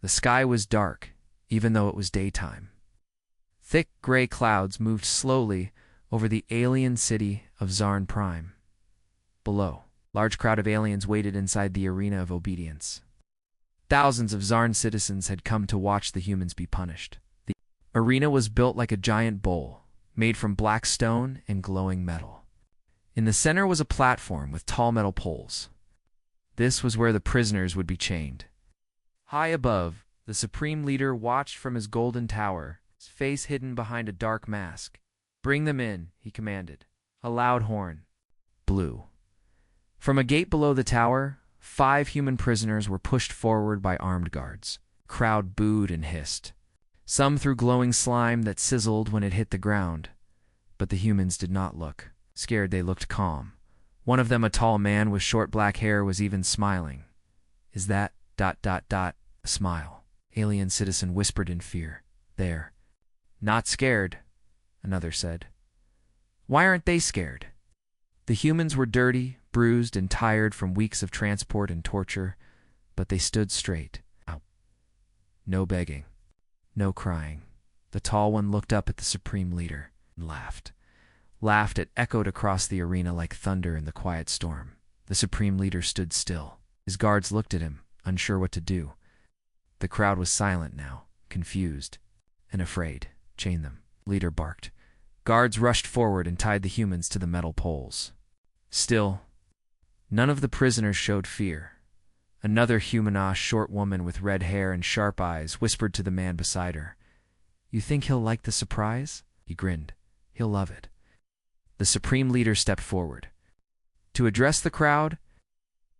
The sky was dark, even though it was daytime. Thick gray clouds moved slowly over the alien city of Zarn Prime. Below, a large crowd of aliens waited inside the arena of obedience. Thousands of Zarn citizens had come to watch the humans be punished. The arena was built like a giant bowl, made from black stone and glowing metal. In the center was a platform with tall metal poles. This was where the prisoners would be chained. High above, the Supreme Leader watched from his golden tower, his face hidden behind a dark mask. "Bring them in," he commanded. A loud horn blew. From a gate below the tower, 5 human prisoners were pushed forward by armed guards. The crowd booed and hissed. Some threw glowing slime that sizzled when it hit the ground. But the humans did not look scared. They looked calm. One of them, a tall man with short black hair, was even smiling. "Is that ... a smile?" Alien citizen whispered in fear. "They're not scared," another said. "Why aren't they scared?" The humans were dirty, bruised, and tired from weeks of transport and torture, but they stood straight. No begging, no crying. The tall one looked up at the Supreme Leader and laughed. It echoed across the arena like thunder in the quiet storm. The Supreme Leader stood still. His guards looked at him, unsure what to do. The crowd was silent now, confused and afraid. "Chain them," Leader barked. Guards rushed forward and tied the humans to the metal poles. Still, none of the prisoners showed fear. Another humanish short woman with red hair and sharp eyes whispered to the man beside her. "You think he'll like the surprise?" He grinned. "He'll love it." The Supreme Leader stepped forward. To address the crowd,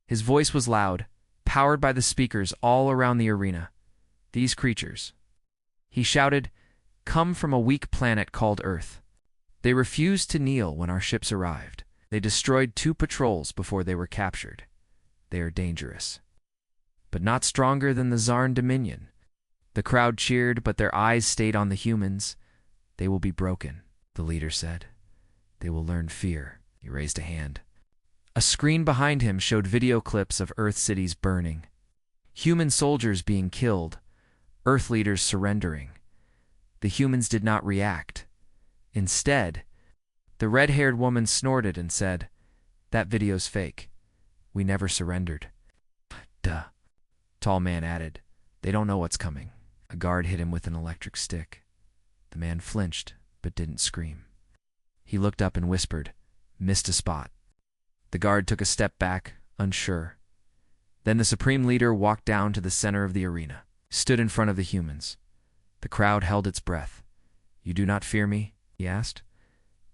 his voice was loud, powered by the speakers all around the arena. "These creatures," he shouted, "come from a weak planet called Earth. They refused to kneel when our ships arrived. They destroyed 2 patrols before they were captured. They are dangerous, but not stronger than the Zarn Dominion." The crowd cheered, but their eyes stayed on the humans. "They will be broken," the leader said. "They will learn fear." He raised a hand. A screen behind him showed video clips of Earth cities burning, human soldiers being killed, Earth leaders surrendering. The humans did not react. Instead, the red-haired woman snorted and said, "That video's fake. We never surrendered." "Duh," tall man added. "They don't know what's coming." A guard hit him with an electric stick. The man flinched, but didn't scream. He looked up and whispered, "Missed a spot." The guard took a step back, unsure. Then the Supreme Leader walked down to the center of the arena, stood in front of the humans. The crowd held its breath. "You do not fear me?" he asked.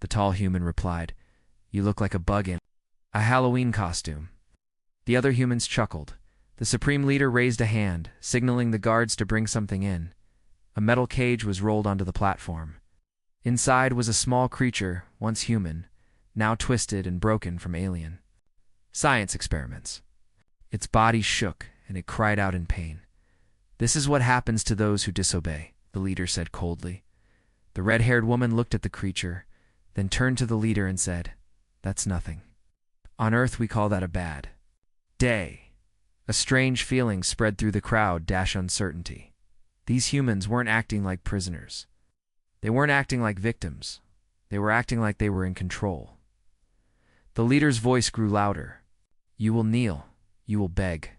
The tall human replied, "You look like a bug in a Halloween costume." The other humans chuckled. The Supreme Leader raised a hand, signaling the guards to bring something in. A metal cage was rolled onto the platform. Inside was a small creature, once human, now twisted and broken from alien science experiments. Its body shook, and it cried out in pain. "This is what happens to those who disobey," the leader said coldly. The red-haired woman looked at the creature, then turned to the leader and said, "That's nothing. On Earth we call that a bad day." A strange feeling spread through the crowd, uncertainty. These humans weren't acting like prisoners. They weren't acting like victims. They were acting like they were in control. The leader's voice grew louder. "You will kneel. You will beg."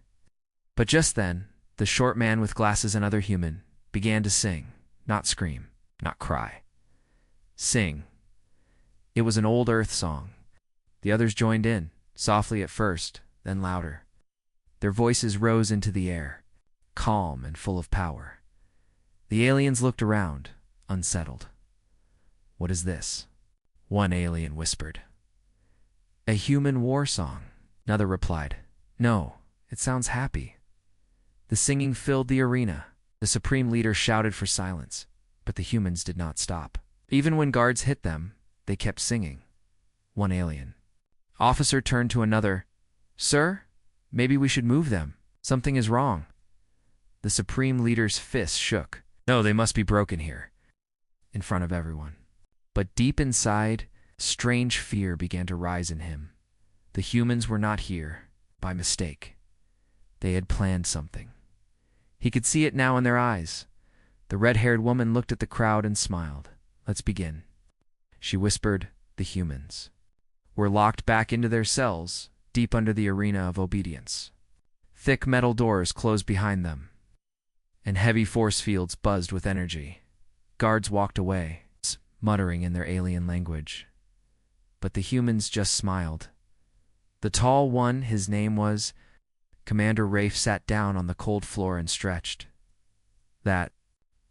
But just then, the short man with glasses, another human, began to sing, not scream, not cry. Sing. It was an old Earth song. The others joined in, softly at first, then louder. Their voices rose into the air, calm and full of power. The aliens looked around, unsettled. "What is this?" one alien whispered. "A human war song," another replied. "No, it sounds happy." The singing filled the arena. The Supreme Leader shouted for silence, but the humans did not stop. Even when guards hit them, they kept singing. One alien officer turned to another. "Sir, maybe we should move them. Something is wrong." The Supreme Leader's fist shook. "No, they must be broken here," in front of everyone. But deep inside, strange fear began to rise in him. The humans were not here by mistake. They had planned something. He could see it now in their eyes. The red-haired woman looked at the crowd and smiled. "Let's begin." She whispered, "The humans were locked back into their cells, deep under the arena of obedience. Thick metal doors closed behind them, and heavy force fields buzzed with energy. Guards walked away, muttering in their alien language. But the humans just smiled. The tall one, his name was Commander Rafe, sat down on the cold floor and stretched. "That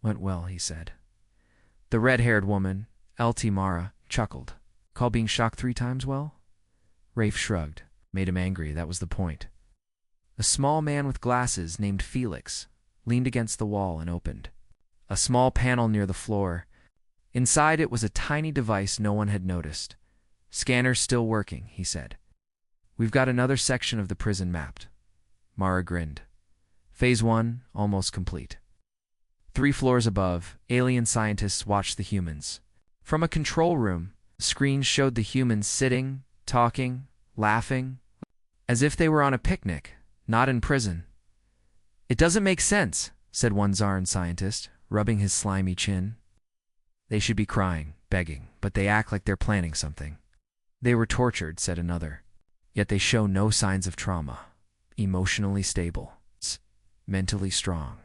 went well," he said. The red-haired woman, LT Mara, chuckled. "Call being shocked 3 times well?" Rafe shrugged. Made him angry, that was the point. A small man with glasses named Felix leaned against the wall and opened a small panel near the floor. Inside it was a tiny device no one had noticed. "Scanner's still working," he said. "We've got another section of the prison mapped." Mara grinned. Phase 1 almost complete. 3 floors above, alien scientists watched the humans. From a control room, screens showed the humans sitting, talking, laughing, as if they were on a picnic, not in prison. "It doesn't make sense," said one Zarn scientist, rubbing his slimy chin. "They should be crying, begging, but they act like they're planning something." "They were tortured," said another. "Yet they show no signs of trauma. Emotionally stable. Mentally strong.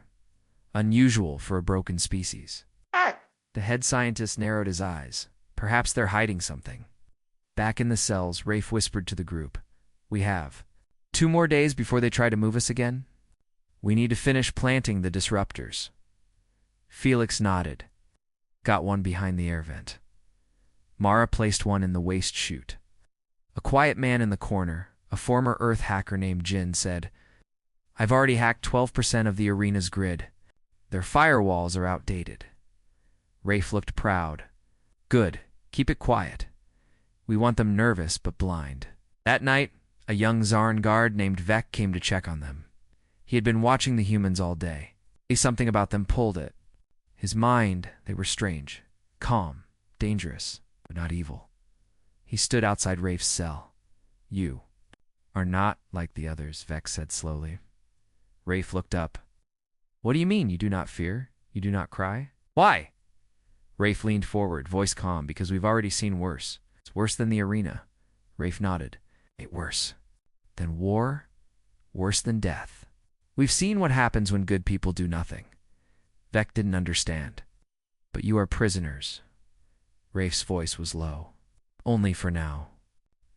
Unusual for a broken species." The head scientist narrowed his eyes. "Perhaps they're hiding something." Back in the cells, Rafe whispered to the group, "We have 2 more days before they try to move us again. We need to finish planting the disruptors." Felix nodded. "Got one behind the air vent." Mara placed one in the waste chute. A quiet man in the corner, a former Earth hacker named Jin, said, "I've already hacked 12% of the arena's grid. Their firewalls are outdated." Rafe looked proud. "Good. Keep it quiet. We want them nervous but blind." That night, a young Zarn guard named Vec came to check on them. He had been watching the humans all day. Something about them pulled at his mind. They were strange, calm, dangerous, but not evil. He stood outside Rafe's cell. "You are not like the others," Vec said slowly. Rafe looked up. "What do you mean, you do not fear? You do not cry? Why?" Rafe leaned forward, voice calm. "Because we've already seen worse. It's worse than the arena." Rafe nodded. Worse than war? Worse than death. We've seen what happens when good people do nothing." Vec didn't understand. "But you are prisoners." Rafe's voice was low. "Only for now."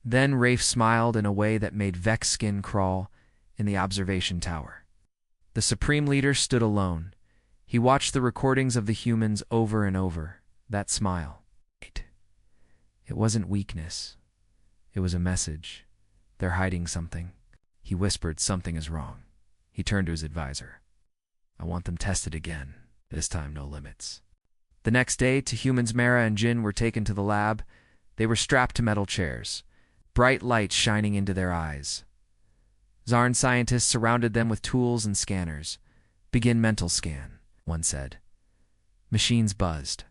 Then Rafe smiled in a way that made Vec's skin crawl in the observation tower. The Supreme Leader stood alone. He watched the recordings of the humans over and over. That smile. It wasn't weakness. It was a message. "They're hiding something." He whispered, "Something is wrong." He turned to his advisor. "I want them tested again. This time, no limits." The next day, two humans, Mara and Jin, were taken to the lab. They were strapped to metal chairs, bright lights shining into their eyes. Zarn scientists surrounded them with tools and scanners. "Begin mental scan," one said. Machines buzzed.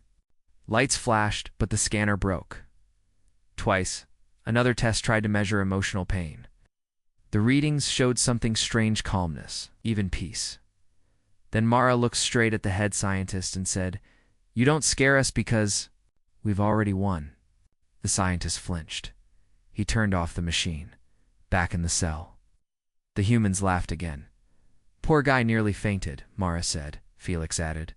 Lights flashed, but the scanner broke. Twice, another test tried to measure emotional pain. The readings showed something strange: calmness, even peace. Then Mara looked straight at the head scientist and said, "You don't scare us because we've already won." The scientist flinched. He turned off the machine. Back in the cell, the humans laughed again. "Poor guy nearly fainted," Mara said. Felix added,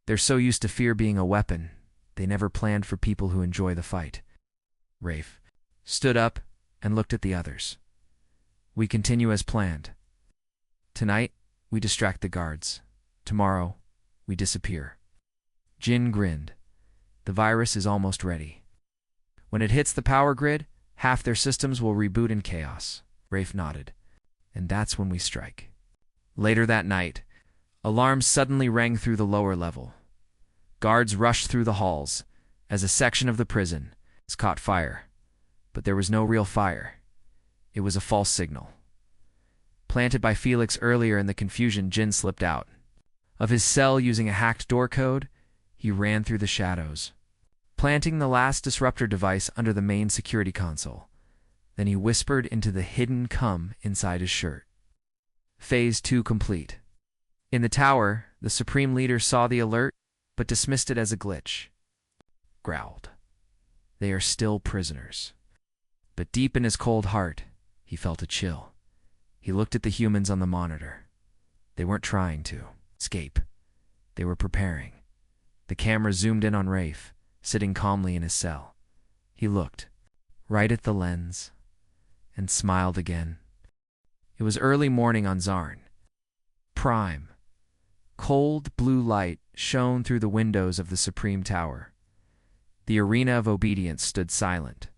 "They're so used to fear being a weapon, they never planned for people who enjoy the fight." Rafe stood up and looked at the others. "We continue as planned. Tonight, we distract the guards. Tomorrow, we disappear." Jin grinned. "The virus is almost ready. When it hits the power grid, half their systems will reboot in chaos." Rafe nodded. "And that's when we strike." Later that night, alarms suddenly rang through the lower level. Guards rushed through the halls as a section of the prison caught fire. But there was no real fire. It was a false signal. Planted by Felix earlier in the confusion, Jin slipped out of his cell using a hacked door code. He ran through the shadows, planting the last disruptor device under the main security console. Then he whispered into the hidden cum inside his shirt. Phase 2 complete. In the tower, the Supreme Leader saw the alert, but dismissed it as a glitch. Growled. They are still prisoners. But deep in his cold heart, he felt a chill. He looked at the humans on the monitor. They weren't trying to escape. They were preparing. The camera zoomed in on Rafe, sitting calmly in his cell. He looked right at the lens and smiled again. It was early morning on Zarn Prime. Cold blue light shone through the windows of the Supreme Tower. The arena of obedience stood silent.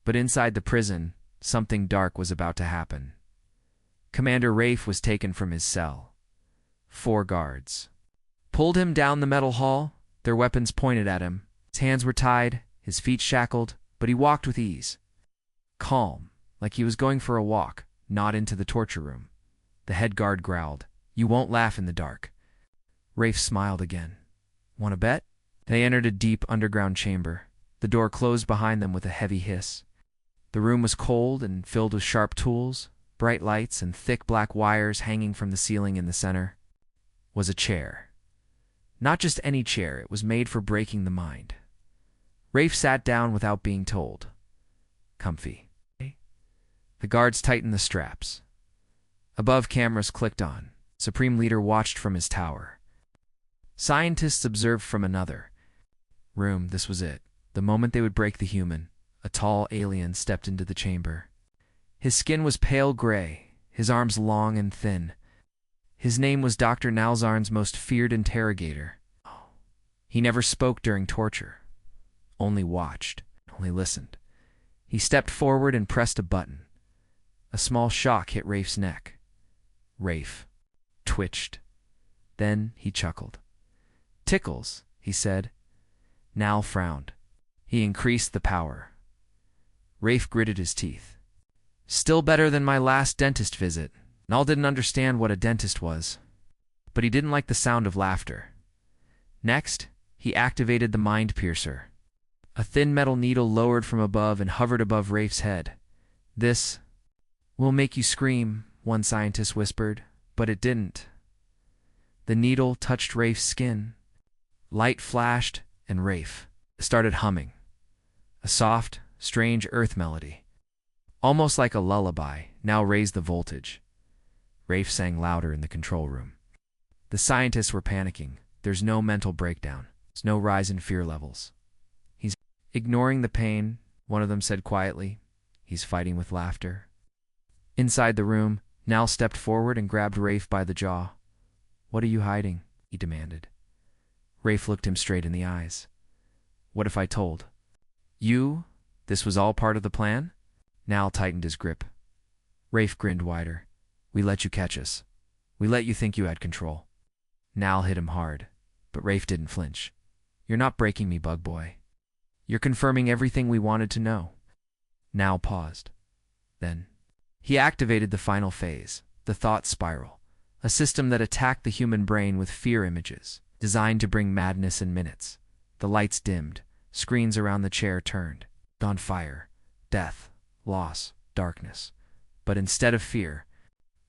But inside the prison, something dark was about to happen. Commander Rafe was taken from his cell. 4 guards pulled him down the metal hall, their weapons pointed at him. His hands were tied, his feet shackled, but he walked with ease. Calm, like he was going for a walk, not into the torture room. The head guard growled, "You won't laugh in the dark." Rafe smiled again. "Want to bet?" They entered a deep underground chamber. The door closed behind them with a heavy hiss. The room was cold and filled with sharp tools, bright lights, and thick black wires hanging from the ceiling. In the center was a chair. Not just any chair, it was made for breaking the mind. Rafe sat down without being told. Comfy. The guards tightened the straps. Above, cameras clicked on. Supreme Leader watched from his tower. Scientists observed from another room. This was it. The moment they would break the human, a tall alien stepped into the chamber. His skin was pale gray, his arms long and thin. His name was Dr. Nalzarn's most feared interrogator. He never spoke during torture, only watched, only listened. He stepped forward and pressed a button. A small shock hit Rafe's neck. Rafe twitched. Then he chuckled. "Tickles," he said. Nal frowned. He increased the power. Rafe gritted his teeth. "Still better than my last dentist visit." Nal didn't understand what a dentist was, but he didn't like the sound of laughter. Next, he activated the mind piercer. A thin metal needle lowered from above and hovered above Rafe's head. "This will make you scream," one scientist whispered, but it didn't. The needle touched Rafe's skin. Light flashed, and Rafe started humming. A soft, strange earth melody, almost like a lullaby, now raised the voltage. Rafe sang louder in the control room. The scientists were panicking. There's no mental breakdown. There's no rise in fear levels. "He's ignoring the pain," one of them said quietly. "He's fighting with laughter." Inside the room, Nal stepped forward and grabbed Rafe by the jaw. "What are you hiding?" he demanded. Rafe looked him straight in the eyes. "What if I told you this was all part of the plan?" Nal tightened his grip. Rafe grinned wider. "We let you catch us. We let you think you had control." Nal hit him hard, but Rafe didn't flinch. "You're not breaking me, bug boy. You're confirming everything we wanted to know." Nal paused. Then he activated the final phase, the thought spiral, a system that attacked the human brain with fear images, designed to bring madness in minutes. The lights dimmed, screens around the chair turned. On fire, death, loss, darkness. But instead of fear,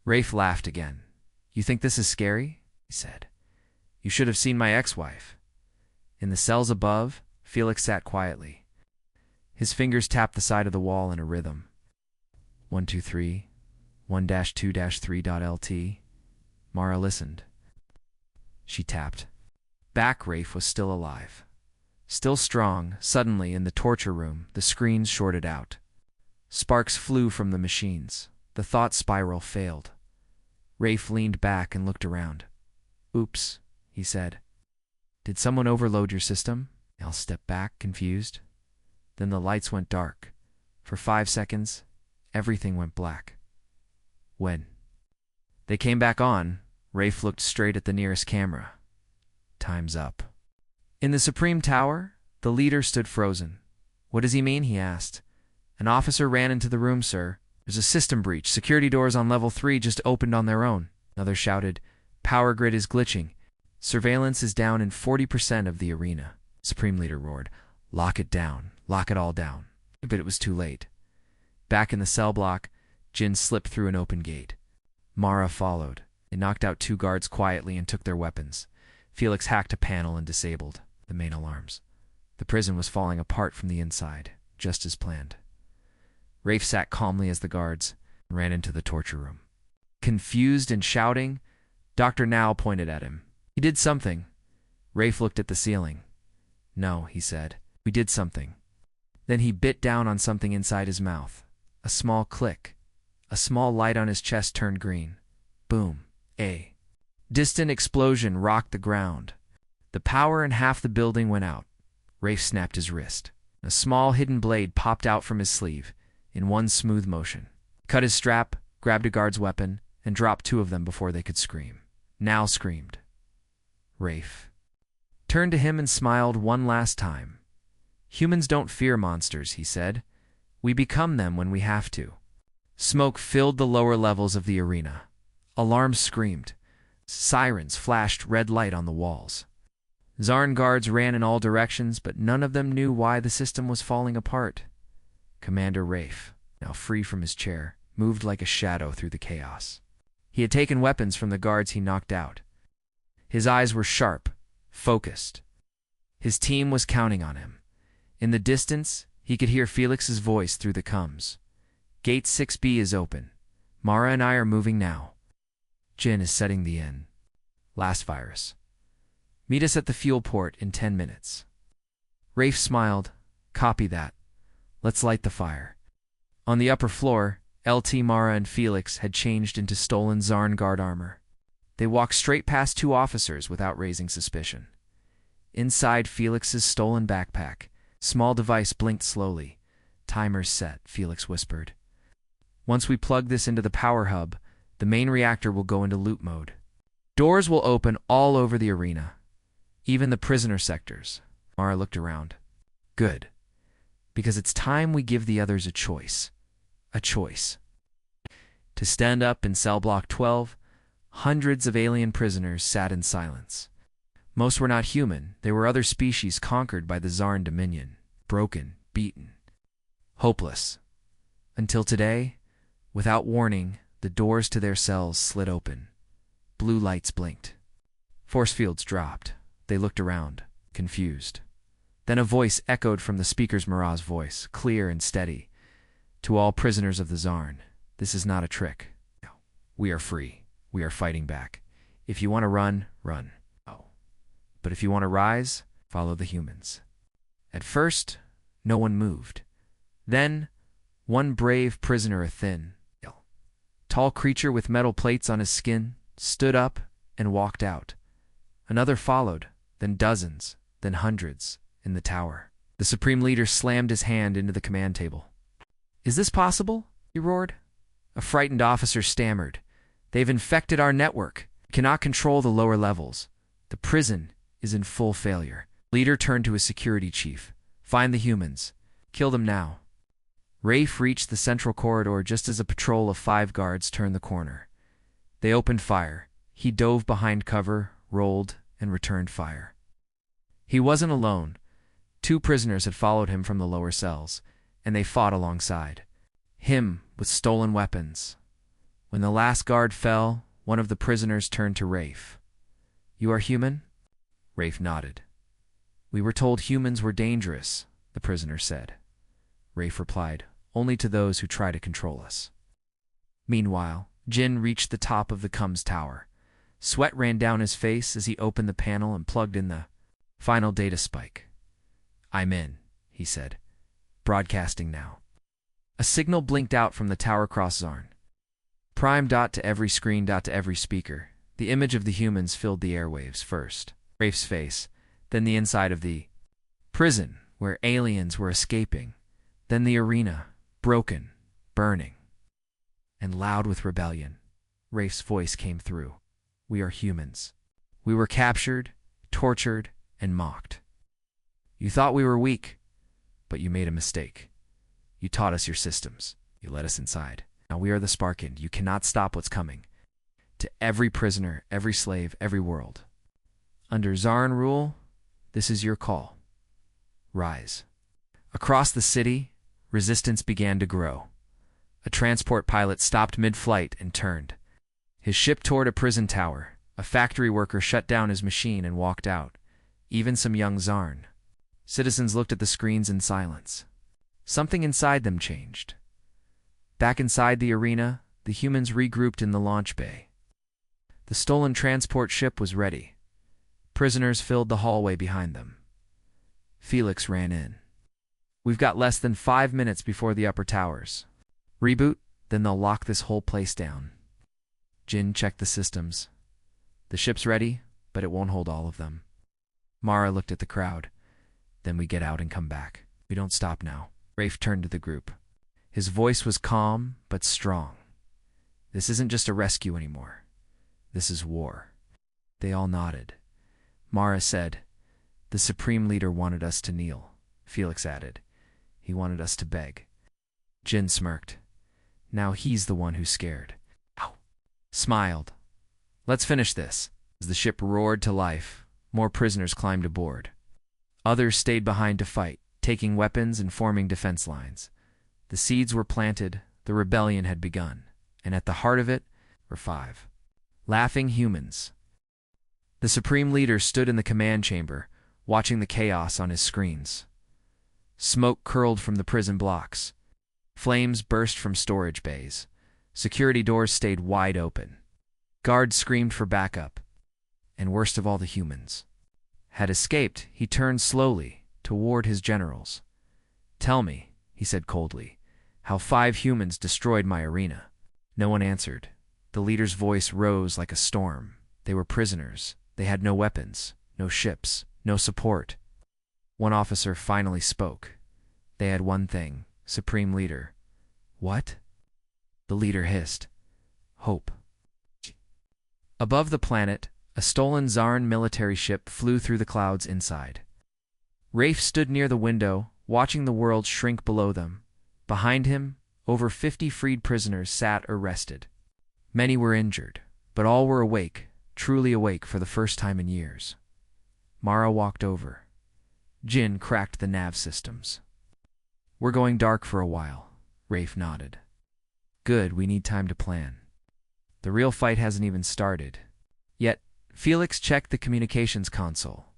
Rafe laughed again. "You think this is scary?" he said. "You should have seen my ex-wife." In the cells above, Felix sat quietly. His fingers tapped the side of the wall in a rhythm. 123, 1-2-3.lt. Mara listened. She tapped. Back Rafe was still alive. Still strong. Suddenly, in the torture room, the screens shorted out. Sparks flew from the machines. The thought spiral failed. Rafe leaned back and looked around. "Oops," he said. "Did someone overload your system?" Al stepped back, confused. Then the lights went dark. For 5 seconds, everything went black. When they came back on, Rafe looked straight at the nearest camera. "Time's up." In the Supreme Tower, the leader stood frozen. "What does he mean?" he asked. An officer ran into the room. "Sir, there's a system breach. Security doors on level 3 just opened on their own." Another shouted, "Power grid is glitching. Surveillance is down in 40% of the arena." Supreme Leader roared, "Lock it down. Lock it all down." But it was too late. Back in the cell block, Jin slipped through an open gate. Mara followed. They knocked out 2 guards quietly and took their weapons. Felix hacked a panel and disabled the main alarms. The prison was falling apart from the inside, just as planned. Rafe sat calmly as the guards ran into the torture room. Confused and shouting, Dr. Now pointed at him. He did something. Rafe looked at the ceiling. No, he said. We did something. Then he bit down on something inside his mouth. A small click. A small light on his chest turned green. Boom. A distant explosion rocked the ground. The power in half the building went out. Rafe snapped his wrist. A small hidden blade popped out from his sleeve in one smooth motion. Cut his strap, grabbed a guard's weapon, and dropped 2 of them before they could scream. Now screamed. Rafe turned to him and smiled one last time. Humans don't fear monsters, he said. We become them when we have to. Smoke filled the lower levels of the arena. Alarms screamed. Sirens flashed red light on the walls. Zarn guards ran in all directions, but none of them knew why the system was falling apart. Commander Rafe, now free from his chair, moved like a shadow through the chaos. He had taken weapons from the guards he knocked out. His eyes were sharp, focused. His team was counting on him. In the distance, he could hear Felix's voice through the coms. Gate 6B is open. Mara and I are moving now. Jin is setting the in. Last virus. Meet us at the fuel port in 10 minutes. Rafe smiled. Copy that. Let's light the fire. On the upper floor, LT, Mara, and Felix had changed into stolen Zarn guard armor. They walked straight past 2 officers without raising suspicion. Inside Felix's stolen backpack, small device blinked slowly. Timer's set, Felix whispered. Once we plug this into the power hub, the main reactor will go into loop mode. Doors will open all over the arena, even the prisoner sectors. Mara looked around. Good. Because it's time we give the others a choice. A choice. To stand up in cell block 12, hundreds of alien prisoners sat in silence. Most were not human. They were other species conquered by the Zarn dominion. Broken, beaten, hopeless. Until today, without warning, the doors to their cells slid open. Blue lights blinked. Force fields dropped. They looked around, confused. Then a voice echoed from the speaker's Mara's voice, clear and steady. To all prisoners of the Zarn, this is not a trick. No. We are free. We are fighting back. If you want to run, run. Oh. But if you want to rise, follow the humans. At first, no one moved. Then, one brave prisoner, a thin, tall creature with metal plates on his skin, stood up and walked out. Another followed, then dozens, then hundreds, in the tower. The Supreme Leader slammed his hand into the command table. Is this possible? He roared. A frightened officer stammered. They've infected our network. We cannot control the lower levels. The prison is in full failure. Leader turned to his security chief. Find the humans. Kill them now. Rafe reached the central corridor just as a patrol of 5 guards turned the corner. They opened fire. He dove behind cover, rolled, and returned fire. He wasn't alone. 2 prisoners had followed him from the lower cells, and they fought alongside him with stolen weapons. When the last guard fell, one of the prisoners turned to Rafe. You are human? Rafe nodded. We were told humans were dangerous, the prisoner said. Rafe replied, only to those who try to control us. Meanwhile, Jin reached the top of the comms tower. Sweat ran down his face as he opened the panel and plugged in the final data spike. I'm in, he said. Broadcasting now. A signal blinked out from the tower cross Zarn. Prime dot to every screen dot to every speaker. The image of the humans filled the airwaves first. Rafe's face, then the inside of the prison where aliens were escaping, then the arena, broken, burning, and loud with rebellion. Rafe's voice came through. We are humans. We were captured, tortured, and mocked. You thought we were weak, but you made a mistake. You taught us your systems. You let us inside. Now we are the Sparkend. You cannot stop what's coming. To every prisoner, every slave, every world. Under Zarn rule, this is your call. Rise. Across the city, resistance began to grow. A transport pilot stopped mid-flight and turned. His ship toward a prison tower. A factory worker shut down his machine and walked out. Even some young Zarn. Citizens looked at the screens in silence. Something inside them changed. Back inside the arena, the humans regrouped in the launch bay. The stolen transport ship was ready. Prisoners filled the hallway behind them. Felix ran in. We've got less than 5 minutes before the upper towers. Reboot, then they'll lock this whole place down. Jin checked the systems. The ship's ready, but it won't hold all of them. Mara looked at the crowd. Then we get out and come back. We don't stop now. Rafe turned to the group. His voice was calm, but strong. This isn't just a rescue anymore. This is war. They all nodded. Mara said, "The Supreme Leader wanted us to kneel." Felix added, "He wanted us to beg." Jin smirked. Now he's the one who's scared. Ow. Smiled. "Let's finish this." As the ship roared to life, more prisoners climbed aboard. Others stayed behind to fight, taking weapons and forming defense lines. The seeds were planted, the rebellion had begun, and at the heart of it were 5 laughing humans. The Supreme Leader stood in the command chamber, watching the chaos on his screens. Smoke curled from the prison blocks. Flames burst from storage bays. Security doors stayed wide open. Guards screamed for backup. And worst of all, the humans had escaped. He turned slowly toward his generals. "Tell me," he said coldly, "how 5 humans destroyed my arena." No one answered. The leader's voice rose like a storm. They were prisoners. They had no weapons, no ships, no support. One officer finally spoke. They had one thing, Supreme Leader. "What?" The leader hissed. "Hope." Above the planet, a stolen Zarn military ship flew through the clouds inside. Rafe stood near the window, watching the world shrink below them. Behind him, over 50 freed prisoners sat or rested. Many were injured, but all were awake, truly awake for the first time in years. Mara walked over. Jin cracked the nav systems. "We're going dark for a while," Rafe nodded. "Good, we need time to plan. The real fight hasn't even started." Yet, Felix checked the communications console.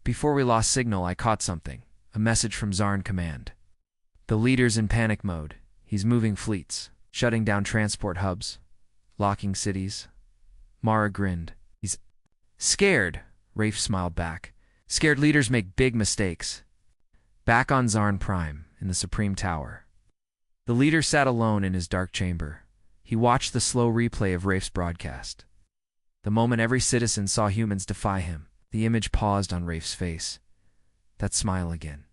"Before we lost signal, I caught something. A message from Zarn Command. The leader's in panic mode. He's moving fleets, shutting down transport hubs, locking cities." Mara grinned. "He's scared," Rafe smiled back. "Scared leaders make big mistakes." Back on Zarn Prime, in the Supreme Tower. The leader sat alone in his dark chamber. He watched the slow replay of Rafe's broadcast. The moment every citizen saw humans defy him, the image paused on Rafe's face. That smile again.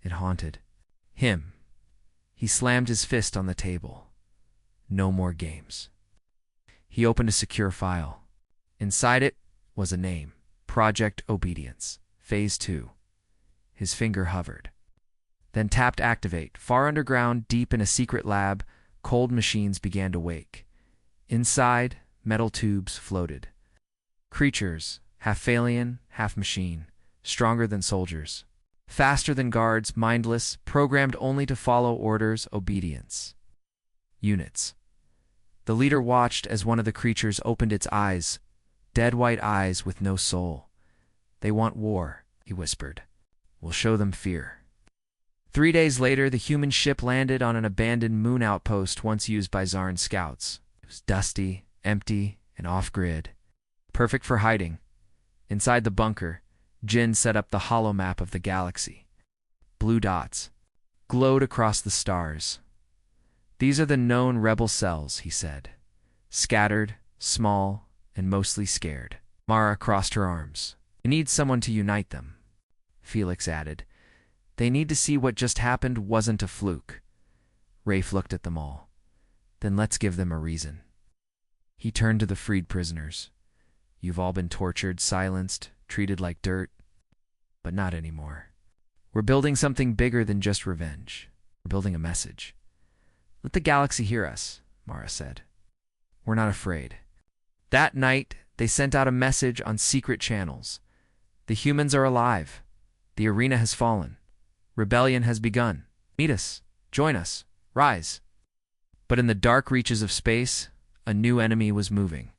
It haunted him. He slammed his fist on the table. No more games. He opened a secure file. Inside it was a name. Project Obedience, Phase 2. His finger hovered. Then tapped Activate. Far underground, deep in a secret lab, cold machines began to wake. Inside, metal tubes floated. Creatures, half alien, half machine, stronger than soldiers. Faster than guards, mindless, programmed only to follow orders, obedience. Units. The leader watched as one of the creatures opened its eyes, dead white eyes with no soul. "They want war," he whispered. "We'll show them fear." 3 days later, the human ship landed on an abandoned moon outpost once used by Zarn scouts. It was dusty, empty, and off-grid. Perfect for hiding. Inside the bunker, Jin set up the hollow map of the galaxy. Blue dots glowed across the stars. "These are the known rebel cells," he said. "Scattered, small, and mostly scared." Mara crossed her arms. "I need someone to unite them." Felix added, "They need to see what just happened wasn't a fluke." Rafe looked at them all. "Then let's give them a reason." He turned to the freed prisoners. "You've all been tortured, silenced, treated like dirt. But not anymore. We're building something bigger than just revenge. We're building a message." "Let the galaxy hear us," Mara said. "We're not afraid." That night, they sent out a message on secret channels. "The humans are alive. The arena has fallen. Rebellion has begun. Meet us. Join us. Rise." But in the dark reaches of space, A new enemy was moving.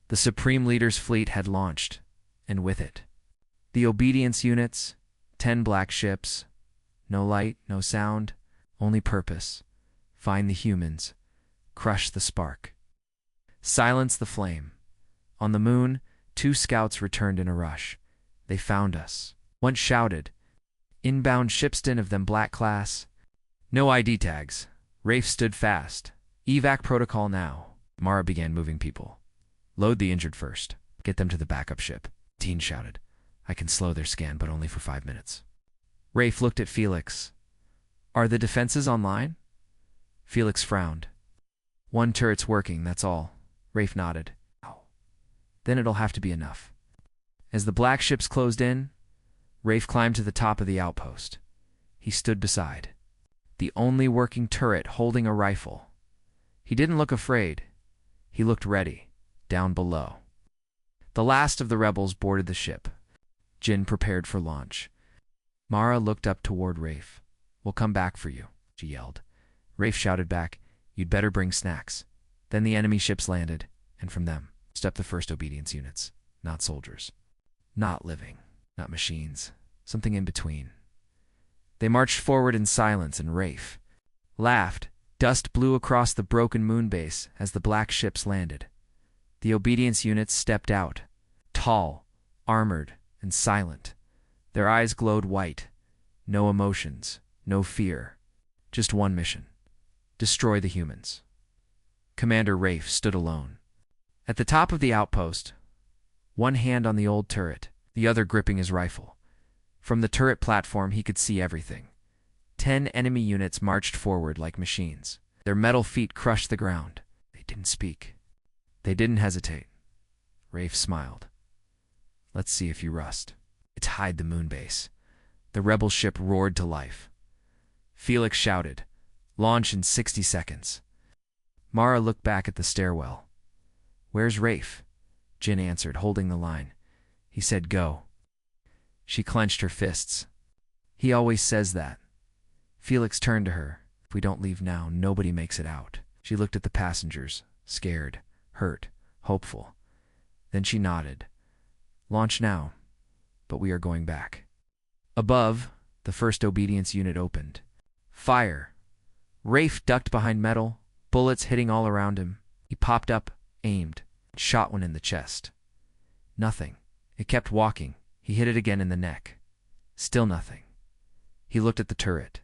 The Supreme Leader's fleet had launched, and with it, the obedience units, 10 black ships. No light, no sound, only purpose. Find the humans. Crush the spark. Silence the flame. On the moon, 2 scouts returned in a rush. They found us. One shouted, "Inbound shipston of them black class." No ID tags. Rafe stood fast. "Evac protocol now." Mara began moving people. "Load the injured first. Get them to the backup ship." Dean shouted, "I can slow their scan, but only for 5 minutes." Rafe looked at Felix. "Are the defenses online?" Felix frowned. "One turret's working, that's all." Rafe nodded. "Then it'll have to be enough." As the black ships closed in, Rafe climbed to the top of the outpost. He stood beside the only working turret holding a rifle. He didn't look afraid. He looked ready, down below. The last of the rebels boarded the ship. Jin prepared for launch. Mara looked up toward Rafe. "We'll come back for you," she yelled. Rafe shouted back, "You'd better bring snacks." Then the enemy ships landed, and from them stepped the first obedience units. Not soldiers. Not living. Not machines. Something in between. They marched forward in silence, and Rafe laughed. Dust blew across the broken moon base as the black ships landed. The obedience units stepped out, tall, armored, and silent. Their eyes glowed white. No emotions, no fear. Just one mission. Destroy the humans. Commander Rafe stood alone. At the top of the outpost, one hand on the old turret, the other gripping his rifle. From the turret platform he could see everything. 10 enemy units marched forward like machines. Their metal feet crushed the ground. They didn't speak. They didn't hesitate. Rafe smiled. "Let's see if you rust." It hid the moon base. The rebel ship roared to life. Felix shouted, "Launch in 60 seconds." Mara looked back at the stairwell. "Where's Rafe?" Jin answered, holding the line. He said, "Go." She clenched her fists. "He always says that." Felix turned to her. "If we don't leave now, nobody makes it out." She looked at the passengers, scared, hurt, hopeful. Then she nodded. "Launch now, but we are going back." Above, the first obedience unit opened. Fire! Rafe ducked behind metal, bullets hitting all around him. He popped up, aimed, shot one in the chest. Nothing. It kept walking. He hit it again in the neck. Still nothing. He looked at the turret.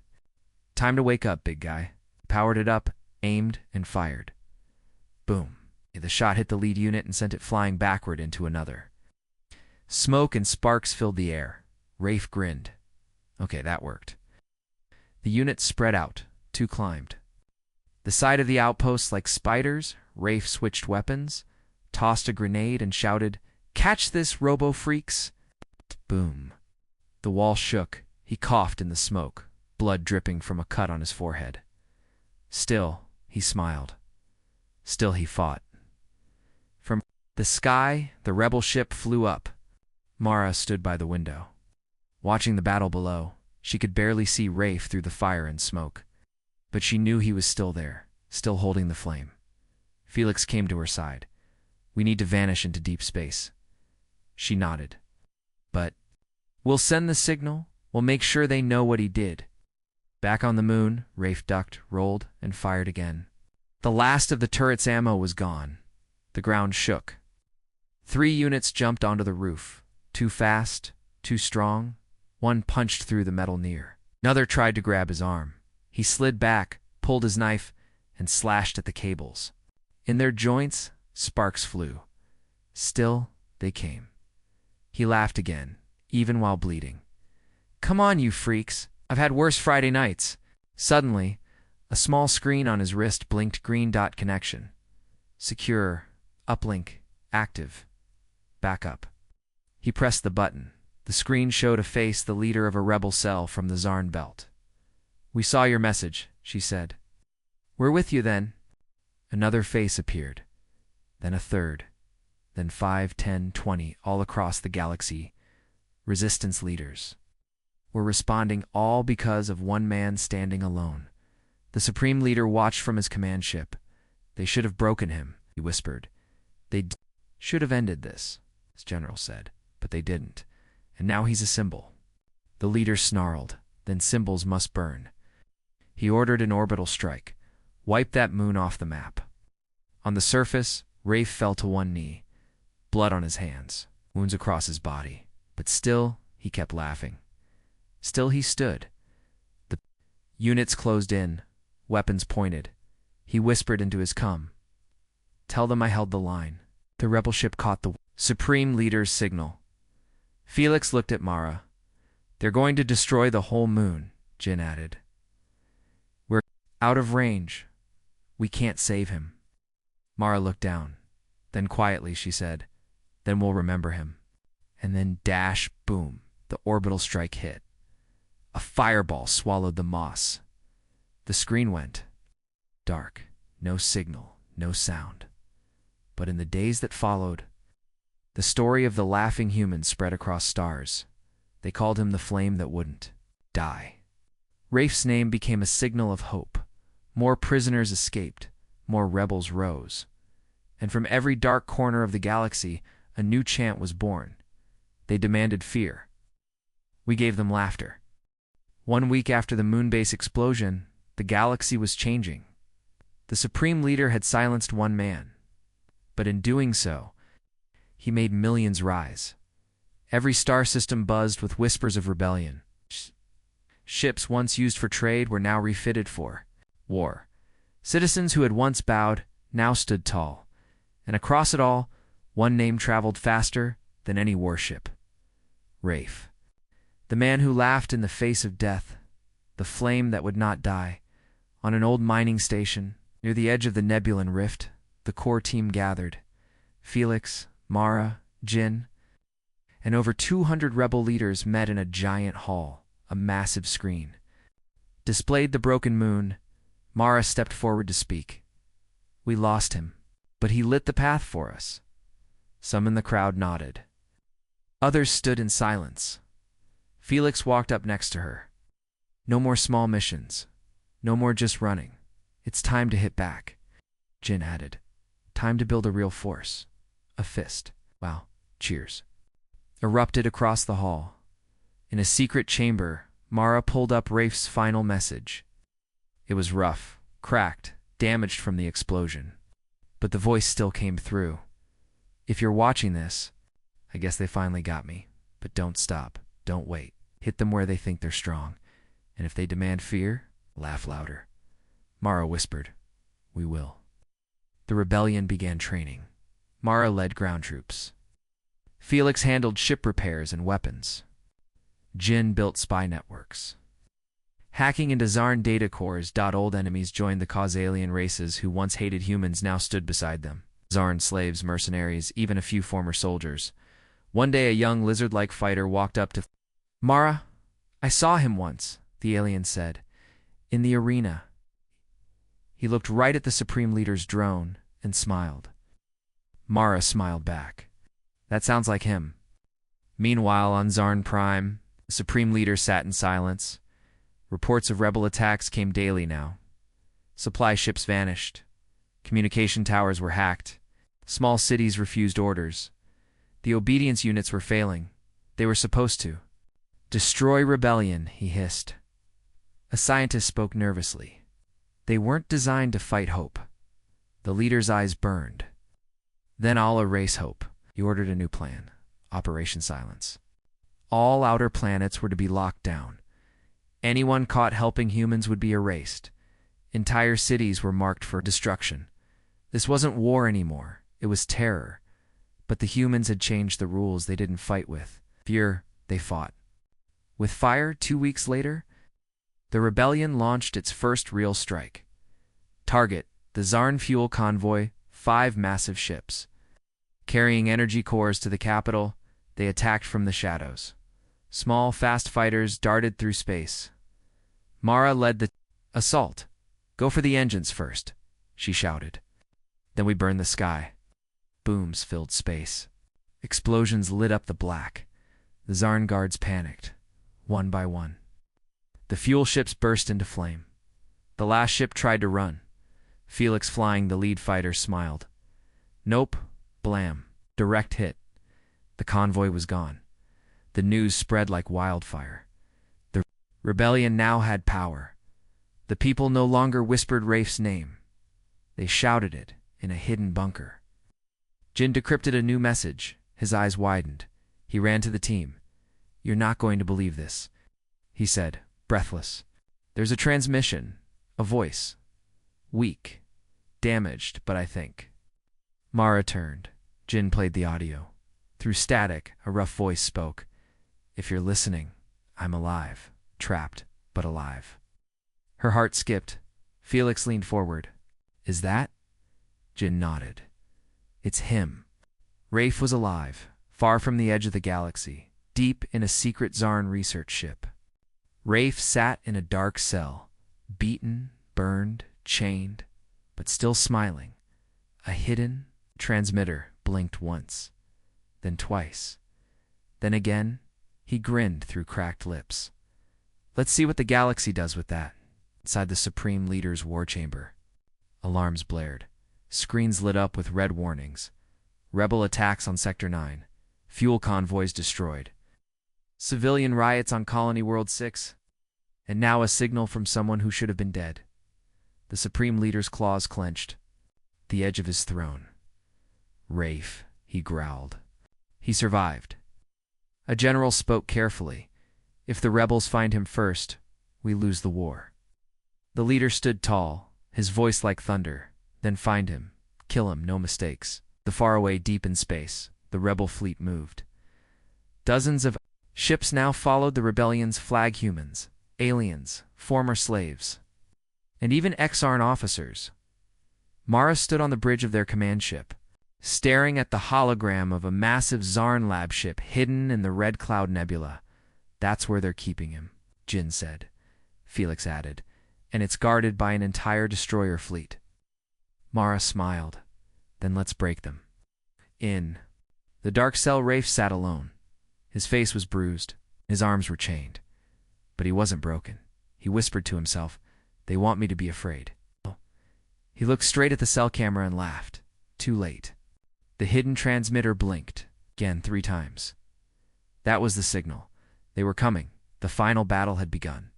"Time to wake up, big guy." Powered it up, aimed, and fired. Boom. The shot hit the lead unit and sent it flying backward into another. Smoke and sparks filled the air. Rafe grinned. Okay, that worked. The units spread out. 2 climbed. The side of the outpost like spiders, Rafe switched weapons, tossed a grenade, and shouted, "Catch this, robo-freaks!" Boom. The wall shook. He coughed in the smoke, blood dripping from a cut on his forehead. Still, he smiled. Still he fought. From the sky, the rebel ship flew up. Mara stood by the window. Watching the battle below, she could barely see Rafe through the fire and smoke. But she knew he was still there, still holding the flame. Felix came to her side. "We need to vanish into deep space." She nodded. "But we'll send the signal. We'll make sure they know what he did." Back on the moon, Rafe ducked, rolled, and fired again. The last of the turret's ammo was gone. The ground shook. 3 units jumped onto the roof. Too fast, too strong. One punched through the metal near. Another tried to grab his arm. He slid back, pulled his knife, and slashed at the cables. In their joints, sparks flew. Still, they came. He laughed again, even while bleeding. "Come on, you freaks. I've had worse Friday nights." Suddenly, a small screen on his wrist blinked green dot connection. Secure, uplink, active, backup. He pressed the button. The screen showed a face, the leader of a rebel cell from the Zarn Belt. "We saw your message," she said. "We're with you then." Another face appeared. Then a third. Then 5, 10, 20, all across the galaxy. Resistance leaders. Were responding all because of one man standing alone. The Supreme Leader watched from his command ship. They should have broken him. he whispered. They should have ended this, his general said, but they didn't. And now he's a symbol. The leader snarled, then symbols must burn. He ordered an orbital strike. Wipe that moon off the map. On the surface, Rafe fell to one knee, blood on his hands, wounds across his body. But still, he kept laughing. Still he stood. The units closed in, weapons pointed. He whispered into his cum. Tell them I held the line. The rebel ship caught the Supreme Leader's signal. Felix looked at Mara. They're going to destroy the whole moon, Jin added. We're out of range. We can't save him. Mara looked down. Then quietly she said, Then we'll remember him. And then dash, boom, the orbital strike hit. A fireball swallowed the moss. The screen went dark, no signal, no sound. But in the days that followed, the story of the laughing human spread across stars. They called him the flame that wouldn't die. Rafe's name became a signal of hope. More prisoners escaped, more rebels rose. And from every dark corner of the galaxy, a new chant was born. They demanded fear. We gave them laughter. 1 week after the moonbase explosion, the galaxy was changing. The Supreme Leader had silenced one man. But in doing so, he made millions rise. Every star system buzzed with whispers of rebellion. Ships once used for trade were now refitted for war. Citizens who had once bowed now stood tall. And across it all, one name traveled faster than any warship. Rafe. The man who laughed in the face of death, the flame that would not die. On an old mining station, near the edge of the Nebulan Rift, the core team gathered. Felix, Mara, Jin, and over 200 rebel leaders met in a giant hall, a massive screen. Displayed the broken moon. Mara stepped forward to speak. We lost him, but he lit the path for us. Some in the crowd nodded. Others stood in silence. Felix walked up next to her. No more small missions. No more just running. It's time to hit back. Jin added. Time to build a real force. A fist. Wow. Cheers. Erupted across the hall. In a secret chamber, Mara pulled up Rafe's final message. It was rough, cracked, damaged from the explosion. But the voice still came through. If you're watching this, I guess they finally got me. But don't stop. Don't wait. Hit them where they think they're strong. And if they demand fear, laugh louder. Mara whispered, We will. The rebellion began training. Mara led ground troops. Felix handled ship repairs and weapons. Jin built spy networks. Hacking into Zarn data cores. Old enemies joined the cause. Alien races who once hated humans now stood beside them. Zarn slaves, mercenaries, even a few former soldiers. One day a young lizard-like fighter walked up to Mara. I saw him once, the alien said. In the arena. He looked right at the Supreme Leader's drone and smiled. Mara smiled back. That sounds like him. Meanwhile, on Zarn Prime, the Supreme Leader sat in silence. Reports of rebel attacks came daily now. Supply ships vanished. Communication towers were hacked. Small cities refused orders. The obedience units were failing. They were supposed to. Destroy rebellion, he hissed. A scientist spoke nervously. They weren't designed to fight hope. The leader's eyes burned. Then I'll erase hope. He ordered a new plan. Operation Silence. All outer planets were to be locked down. Anyone caught helping humans would be erased. Entire cities were marked for destruction. This wasn't war anymore. It was terror. But the humans had changed the rules. They didn't fight with fear, they fought. With fire, 2 weeks later, the rebellion launched its first real strike. Target, the Zarn fuel convoy, 5 massive ships. Carrying energy cores to the capital, they attacked from the shadows. Small, fast fighters darted through space. Mara led the assault. Go for the engines first, she shouted. Then we burned the sky. Booms filled space. Explosions lit up the black. The Zarn guards panicked, one by one. The fuel ships burst into flame. The last ship tried to run. Felix, flying the lead fighter, smiled. Nope. Blam. Direct hit. The convoy was gone. The news spread like wildfire. The rebellion now had power. The people no longer whispered Rafe's name. They shouted it in a hidden bunker. Jin decrypted a new message. His eyes widened. He ran to the team. "You're not going to believe this," he said, breathless. "There's a transmission. A voice. Weak. Damaged, but I think." Mara turned. Jin played the audio. Through static, a rough voice spoke. "If you're listening, I'm alive. Trapped, but alive." Her heart skipped. Felix leaned forward. "Is that?" Jin nodded. "It's him." Rafe was alive, far from the edge of the galaxy, deep in a secret Zarn research ship. Rafe sat in a dark cell, beaten, burned, chained, but still smiling. A hidden transmitter blinked once, then twice. Then again, he grinned through cracked lips. "Let's see what the galaxy does with that." Inside the Supreme Leader's war chamber, alarms blared. Screens lit up with red warnings. Rebel attacks on Sector 9. Fuel convoys destroyed. Civilian riots on Colony World 6. And now a signal from someone who should have been dead. The Supreme Leader's claws clenched. The edge of his throne. "Rafe," he growled. "He survived." A general spoke carefully. "If the rebels find him first, we lose the war." The leader stood tall, his voice like thunder. "Then find him. Kill him, no mistakes." The faraway deep in space, the rebel fleet moved. Dozens of ships now followed the rebellion's flag, humans, aliens, former slaves, and even ex-Zarn officers. Mara stood on the bridge of their command ship, staring at the hologram of a massive Zarn lab ship hidden in the Red Cloud Nebula. "That's where they're keeping him," Jin said. Felix added, "And it's guarded by an entire destroyer fleet." Mara smiled. "Then let's break them." In the dark cell, Rafe sat alone. His face was bruised. His arms were chained. But he wasn't broken. He whispered to himself, "They want me to be afraid." He looked straight at the cell camera and laughed. Too late. The hidden transmitter blinked, again 3 times. That was the signal. They were coming. The final battle had begun.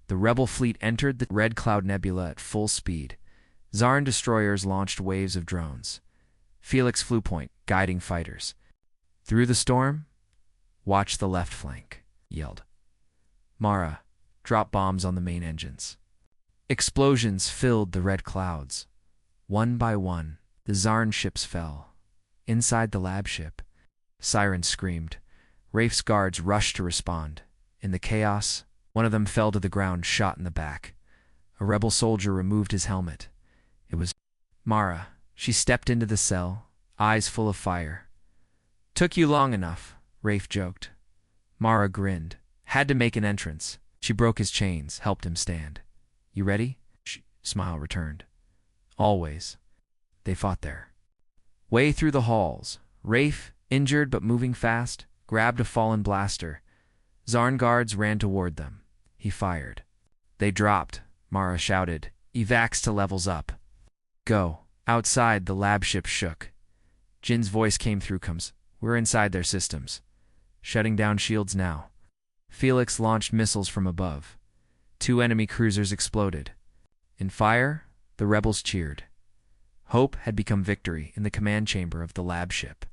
The rebel fleet entered the Red Cloud Nebula at full speed. Zarn destroyers launched waves of drones. Felix flew point, guiding fighters. Through the storm, "Watch the left flank," yelled Mara. "Drop bombs on the main engines." Explosions filled the red clouds. One by one, the Zarn ships fell. Inside the lab ship, sirens screamed. Rafe's guards rushed to respond. In the chaos, one of them fell to the ground, shot in the back. A rebel soldier removed his helmet. It was Mara. She stepped into the cell, eyes full of fire. "Took you long enough," Rafe joked. Mara grinned. "Had to make an entrance." She broke his chains, helped him stand. "You ready?" Smile returned. "Always." They fought there. Way through the halls, Rafe, injured but moving fast, grabbed a fallen blaster. Zarn guards ran toward them. He fired. They dropped. Mara shouted, "Evacs to levels up." "Go." Outside, the lab ship shook. Jin's voice came through. "We're inside their systems. Shutting down shields now." Felix launched missiles from above. 2 enemy cruisers exploded. In fire, the rebels cheered. Hope had become victory in the command chamber of the lab ship.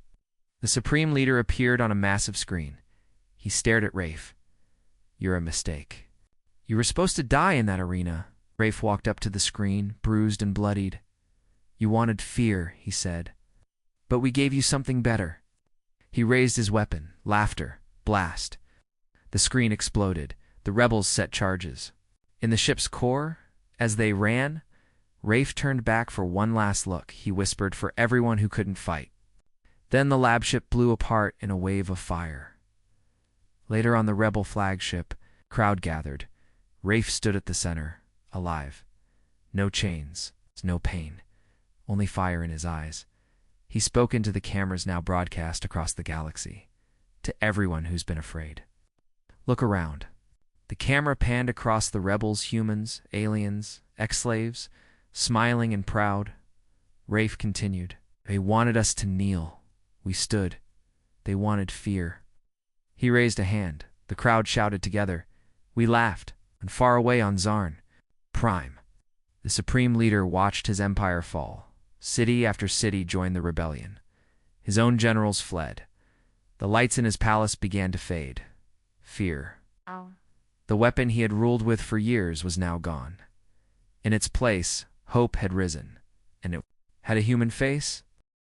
The Supreme Leader appeared on a massive screen. He stared at Rafe. "You're a mistake. You were supposed to die in that arena." Rafe walked up to the screen, bruised and bloodied. "You wanted fear," he said. "But we gave you something better." He raised his weapon. Laughter. Blast. The screen exploded. The rebels set charges. In the ship's core, as they ran, Rafe turned back for one last look. He whispered, "For everyone who couldn't fight." Then the lab ship blew apart in a wave of fire. Later on the rebel flagship, crowd gathered. Rafe stood at the center, alive. No chains, no pain, only fire in his eyes. He spoke into the cameras now broadcast across the galaxy. To everyone who's been afraid. Look around. The camera panned across the rebels, humans, aliens, ex-slaves, smiling and proud. Rafe continued, They wanted us to kneel. We stood. They wanted fear. He raised a hand. The crowd shouted together. We laughed, and far away on Zarn Prime, the supreme leader watched his empire fall. City after city joined the rebellion. His own generals fled. The lights in his palace began to fade. Fear, the weapon he had ruled with for years, was now gone. In its place, hope had risen, and it had a human face.